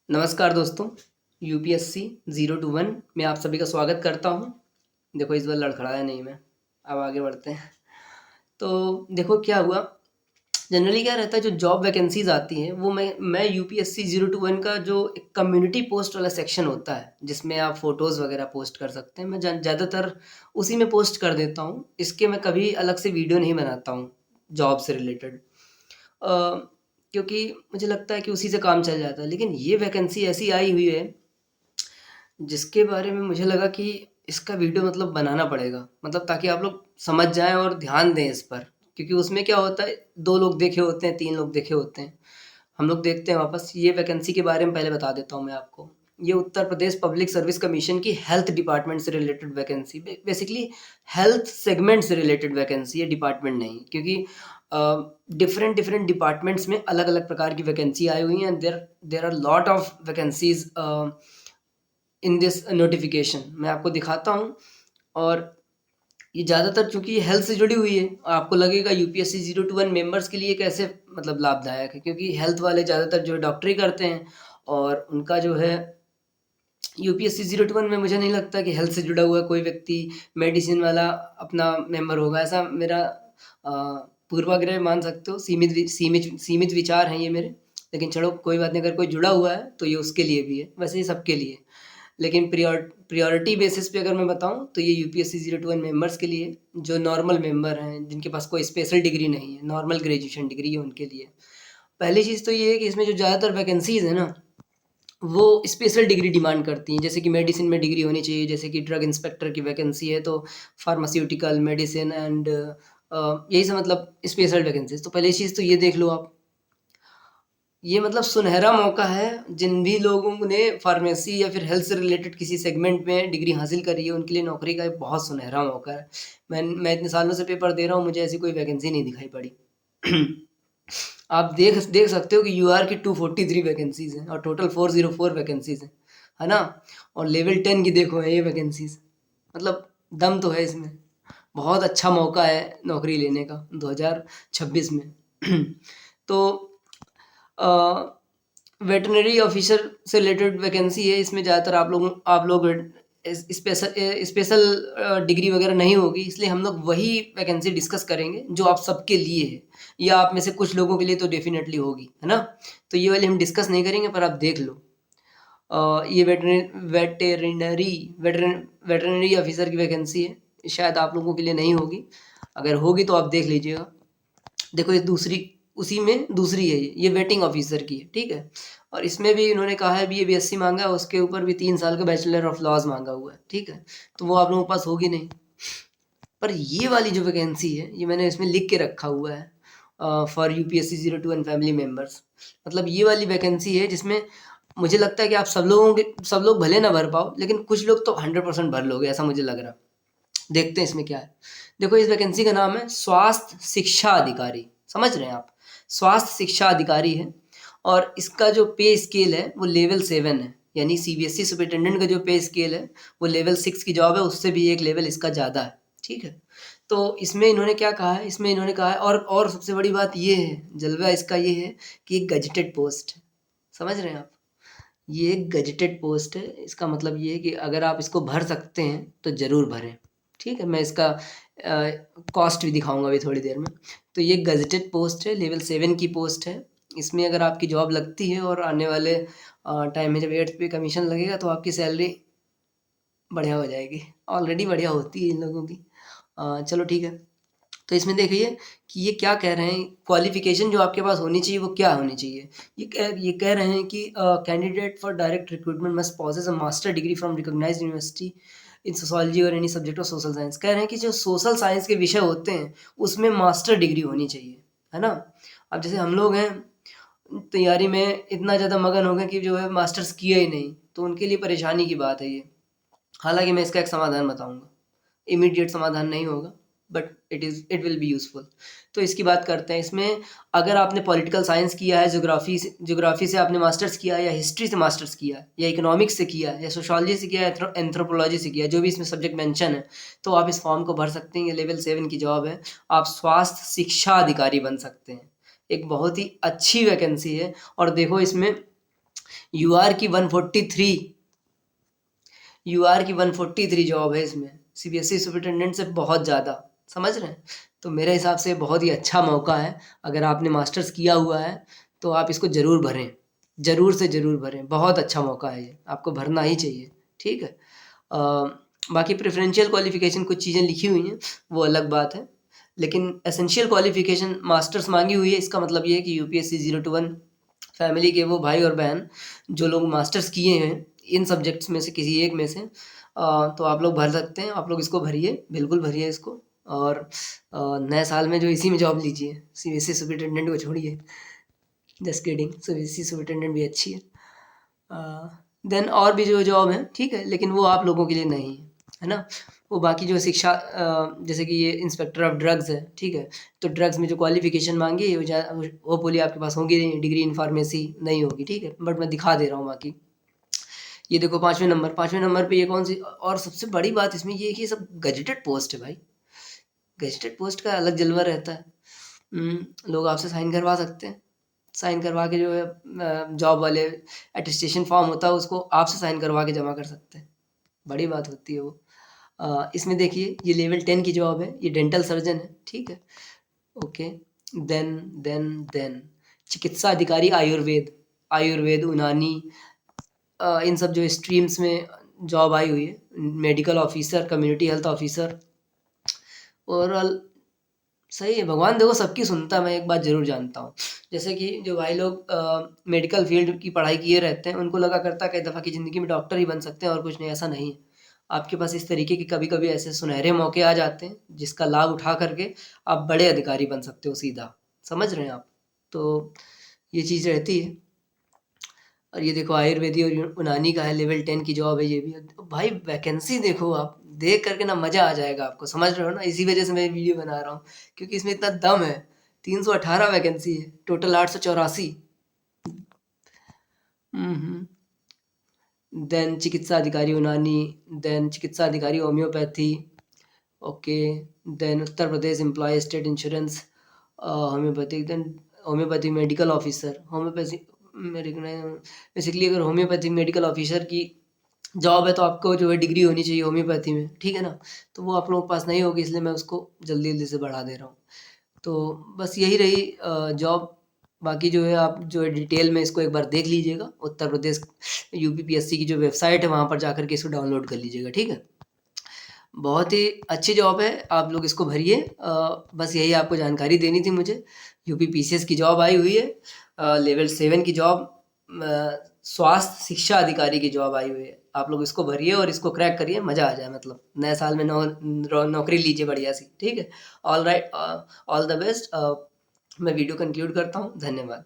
नमस्कार दोस्तों, UPSC 0 to 1 में आप सभी का स्वागत करता हूँ। देखो इस बार लड़खड़ाया नहीं मैं। अब आगे बढ़ते हैं। तो देखो क्या हुआ, जनरली क्या रहता है जो जॉब वैकेंसीज़ आती हैं वो मैं यूपीएससी 0 to 1 का जो एक कम्युनिटी पोस्ट वाला सेक्शन होता है, जिसमें आप फ़ोटोज़ वगैरह पोस्ट कर सकते हैं, मैं ज़्यादातर उसी में पोस्ट कर देता हूँ। इसके मैं कभी अलग से वीडियो नहीं बनाता हूँ, जॉब से रिलेटेड। क्योंकि मुझे लगता है कि उसी से काम चल जाता है। लेकिन ये वैकेंसी ऐसी आई हुई है जिसके बारे में मुझे लगा कि इसका वीडियो मतलब बनाना पड़ेगा, मतलब ताकि आप लोग समझ जाएँ और ध्यान दें इस पर। क्योंकि उसमें क्या होता है, 2 लोग देखे होते हैं, 3 लोग देखे होते हैं। हम लोग देखते हैं वापस। ये वैकेंसी के बारे में पहले बता देता हूँ मैं आपको। ये Uttar Pradesh public service commission की हेल्थ डिपार्टमेंट से related vacancy, basically health segment से रिलेटेड वैकेंसी है, डिपार्टमेंट नहीं। क्योंकि डिफरेंट डिफरेंट डिपार्टमेंट्स में अलग-अलग प्रकार की वैकेंसी आई हुई हैं। There there are lot of vacancies in this notification. मैं आपको दिखाता हूँ। और ये ज़्यादातर चूँकि हेल्थ से जुड़ी हुई है, आपको लगेगा यूपीएससी 0 to 1 मेंबर्स के लिए कैसे मतलब लाभदायक है, क्योंकि हेल्थ वाले ज़्यादातर जो है डॉक्टरी करते हैं। और उनका जो है यूपीएससी 0 to 1 में मुझे नहीं लगता कि हेल्थ से जुड़ा हुआ कोई व्यक्ति मेडिसिन वाला अपना मेंबर होगा, ऐसा मेरा अ, पूर्वाग्रह मान सकते हो। सीमित विचार हैं ये मेरे। लेकिन चलो कोई बात नहीं, अगर कोई जुड़ा हुआ है तो ये उसके लिए भी है, वैसे ये सबके लिए। लेकिन प्रायोरिटी बेसिस पे अगर मैं बताऊँ तो ये यूपीएससी 0 to 1 मेंबर्स के लिए, जो नॉर्मल मेंबर हैं, जिनके पास कोई स्पेशल डिग्री नहीं है, नॉर्मल ग्रेजुएशन डिग्री है, उनके लिए। पहली चीज़ तो ये है कि इसमें जो ज़्यादातर वैकेंसीज़ हैं ना, वो स्पेशल डिग्री डिमांड करती हैं। जैसे कि मेडिसिन में डिग्री होनी चाहिए, जैसे कि ड्रग इंस्पेक्टर की वैकेंसी है तो फार्मास्यूटिकल, मेडिसिन एंड यही सब मतलब स्पेशल वैकेंसीज़। तो पहली चीज़ तो ये देख लो आप। ये मतलब सुनहरा मौका है, जिन भी लोगों ने फार्मेसी या फिर हेल्थ से रिलेटेड किसी सेगमेंट में डिग्री हासिल करी है, उनके लिए नौकरी का एक बहुत सुनहरा मौका है। मैं इतने सालों से पेपर दे रहा हूँ, मुझे ऐसी कोई वैकेंसी नहीं दिखाई पड़ी। आप देख सकते हो कि यूआर की 243 वैकेंसीज़ हैं और टोटल 404 वैकेंसीज़ हैं, है ना? और लेवल 10 की देखो है ये वैकेंसीज़। मतलब दम तो है इसमें। बहुत अच्छा मौका है नौकरी लेने का 2026 में। तो अ, वेटरनरी ऑफिसर से रिलेटेड वैकेंसी है। इसमें ज़्यादातर आप लोग स्पेशल डिग्री वगैरह नहीं होगी, इसलिए हम लोग वही वैकेंसी डिस्कस करेंगे जो आप सबके लिए है, या आप में से कुछ लोगों के लिए तो डेफिनेटली होगी, है ना? तो ये वाली हम डिस्कस नहीं करेंगे, पर आप देख लो। ये वेटरनरी ऑफिसर की वैकेंसी है, शायद आप लोगों के लिए नहीं होगी। अगर होगी तो आप देख लीजिएगा। देखो ये दूसरी, उसी में दूसरी है ये वेटिंग ऑफिसर की है, ठीक है? और इसमें भी इन्होंने कहा है बीएससी मांगा है, उसके ऊपर भी 3 साल का बैचलर ऑफ लॉज मांगा हुआ है, ठीक है? तो वो आप लोगों के पास होगी नहीं। पर ये वाली जो वैकेंसी है, ये मैंने इसमें लिख के रखा हुआ है for UPSC 0 to 1 family members. मतलब ये वाली वैकेंसी है जिसमें मुझे लगता है कि आप सब लोग भले ना भर पाओ, लेकिन कुछ लोग तो 100% भर लोगे, ऐसा मुझे लग रहा। देखते हैं इसमें क्या है। देखो इस वैकेंसी का नाम है स्वास्थ्य शिक्षा अधिकारी, समझ रहे हैं आप? स्वास्थ्य शिक्षा अधिकारी है। और इसका जो पे स्केल है वो लेवल 7 है, यानी सीबीएसई सुपरिटेंडेंट का जो पे स्केल है वो लेवल 6 की जॉब है, उससे भी एक लेवल इसका ज़्यादा है, ठीक है? तो इसमें इन्होंने क्या कहा है, इसमें इन्होंने कहा है, और सबसे बड़ी बात ये है, जलवा इसका ये है कि एक गजेटेड पोस्ट है। समझ रहे हैं आप? ये एक गजेटेड पोस्ट है। इसका मतलब ये है कि अगर आप इसको भर सकते हैं तो ज़रूर भरें, ठीक है? मैं इसका कॉस्ट भी दिखाऊंगा अभी थोड़ी देर में। तो ये गजेटेड पोस्ट है, लेवल 7 की पोस्ट है। इसमें अगर आपकी जॉब लगती है और आने वाले टाइम में जब 8th पे कमीशन लगेगा तो आपकी सैलरी बढ़िया हो जाएगी। ऑलरेडी बढ़िया होती है इन लोगों की। चलो ठीक है। तो इसमें देखिए कि ये क्या कह रहे हैं, क्वालिफिकेशन जो आपके पास होनी चाहिए वो क्या होनी चाहिए। ये कह रहे हैं कि candidate for direct recruitment must possess a master degree from recognised university in sociology और any subject of social science. कह रहे हैं कि जो सोशल साइंस के विषय होते हैं उसमें मास्टर डिग्री होनी चाहिए, है ना? अब जैसे हम लोग हैं, तैयारी में इतना ज़्यादा मगन हो गए कि जो है मास्टर्स किया ही नहीं, तो उनके लिए परेशानी की बात है ये। हालांकि मैं इसका एक समाधान बताऊंगा। इमीडिएट समाधान नहीं होगा, but it will be useful. तो इसकी बात करते हैं। इसमें अगर आपने पॉलिटिकल साइंस किया है, ज्योग्राफी से आपने मास्टर्स किया है, या हिस्ट्री से मास्टर्स किया है, या इकोनॉमिक्स से किया है, या सोशोलॉजी से किया है, एंथ्रोपोलॉजी से किया है, जो भी इसमें सब्जेक्ट मेंशन है, तो आप इस फॉर्म को भर सकते हैं। ये लेवल 7 की जॉब है। आप स्वास्थ्य शिक्षा अधिकारी बन सकते हैं। एक बहुत ही अच्छी वैकेंसी है। और देखो इसमें यूआर की 143 जॉब है इसमें, सीबीएसई सुपरिटेंडेंट से बहुत ज़्यादा, समझ रहे हैं। तो मेरे हिसाब से बहुत ही अच्छा मौका है। अगर आपने मास्टर्स किया हुआ है तो आप इसको ज़रूर भरें, ज़रूर से ज़रूर भरें, बहुत अच्छा मौका है ये, आपको भरना ही चाहिए, ठीक है। बाकी प्रेफरेंशियल क्वालिफिकेशन कुछ चीज़ें लिखी हुई हैं, वो अलग बात है, लेकिन एसेंशियल क्वालिफिकेशन मास्टर्स मांगी हुई है। इसका मतलब ये है कि यूपीएससी 0 to 1 फैमिली के वो भाई और बहन जो लोग मास्टर्स किए हैं इन सब्जेक्ट्स में से किसी एक में से, तो आप लोग भर सकते हैं, आप लोग इसको भरिए, बिल्कुल भरिए इसको। और नए साल में जो इसी में जॉब लीजिए, सीबीएसई सुपरिटेंडेंट को छोड़िए, जस्ट किडिंग, सीबीएसई सुपरिटेंडेंट भी अच्छी है। देन और भी जो जॉब है ठीक है, लेकिन वो आप लोगों के लिए नहीं है ना। वो बाकी जो शिक्षा जैसे कि ये इंस्पेक्टर ऑफ ड्रग्स है, ठीक है, तो ड्रग्स में जो क्वालिफिकेशन मांगी है वो बोली आपके पास होगी नहीं, डिग्री इन फार्मेसी नहीं होगी, ठीक है, बट मैं दिखा दे रहा हूँ बाकी। ये देखो 5वें नंबर पे ये कौन सी, और सबसे बड़ी बात इसमें ये है कि ये सब गजेटेड पोस्ट है भाई, गजेटेड पोस्ट का अलग जलवा रहता है। लोग आपसे साइन करवा सकते हैं, साइन करवा के जो है जॉब वाले अटेस्टेशन फॉर्म होता है उसको आपसे साइन करवा के जमा कर सकते हैं, बड़ी बात होती है वो। इसमें देखिए ये लेवल 10 की जॉब है, ये डेंटल सर्जन है, ठीक है, ओके। देन चिकित्सा अधिकारी आयुर्वेद यूनानी, इन सब जो स्ट्रीम्स में जॉब आई हुई है, medical officer, community health officer, overall सही है। भगवान देखो सबकी सुनता है, मैं एक बात ज़रूर जानता हूँ, जैसे कि जो भाई लोग मेडिकल फील्ड की पढ़ाई किए रहते हैं उनको लगा करता है कई दफ़ा की ज़िंदगी में डॉक्टर ही बन सकते हैं और कुछ नहीं, ऐसा नहीं है। आपके पास इस तरीके के कभी कभी ऐसे सुनहरे मौके आ जाते हैं जिसका लाभ उठा करके आप बड़े अधिकारी बन सकते हो सीधा, समझ रहे हैं आप। तो ये चीज़ रहती है। और ये देखो आयुर्वेदी और यूनानी का है, लेवल 10 की जॉब है ये भी। भाई वैकेंसी देखो, आप देख करके ना मज़ा आ जाएगा आपको, समझ रहे हो ना, इसी वजह से मैं वीडियो बना रहा हूँ क्योंकि इसमें इतना दम है। 318 वैकेंसी है, टोटल 884। देन चिकित्सा अधिकारी यूनानी, देन चिकित्सा अधिकारी homoeopathy, okay. Then Uttar Pradesh employ state insurance, homoeopathic, then homoeopathy medical officer, homoeopathy basically अगर होम्योपैथी मेडिकल ऑफिसर की जॉब है तो आपको जो है डिग्री होनी चाहिए होम्योपैथी में, ठीक है ना। तो वो आप लोगों के पास नहीं होगी, इसलिए मैं उसको जल्दी जल्दी से बढ़ा दे रहा हूँ। तो बस यही रही जॉब। बाकी जो है आप जो है डिटेल में इसको एक बार देख लीजिएगा, उत्तर प्रदेश यूपीपीएससी की जो वेबसाइट है वहाँ पर जाकर के इसको डाउनलोड कर लीजिएगा, ठीक है। बहुत ही अच्छी जॉब है, आप लोग इसको भरिए। बस यही आपको जानकारी देनी थी मुझे। यूपी पीसीएस की जॉब आई हुई है, लेवल 7 की जॉब, स्वास्थ्य शिक्षा अधिकारी की जॉब आई हुई है। आप लोग इसको भरिए और इसको क्रैक करिए, मज़ा आ जाए, मतलब नए साल में नौकरी लीजिए बढ़िया सी, ठीक है। All right, all the best. मैं वीडियो कंक्लूड करता हूँ, धन्यवाद।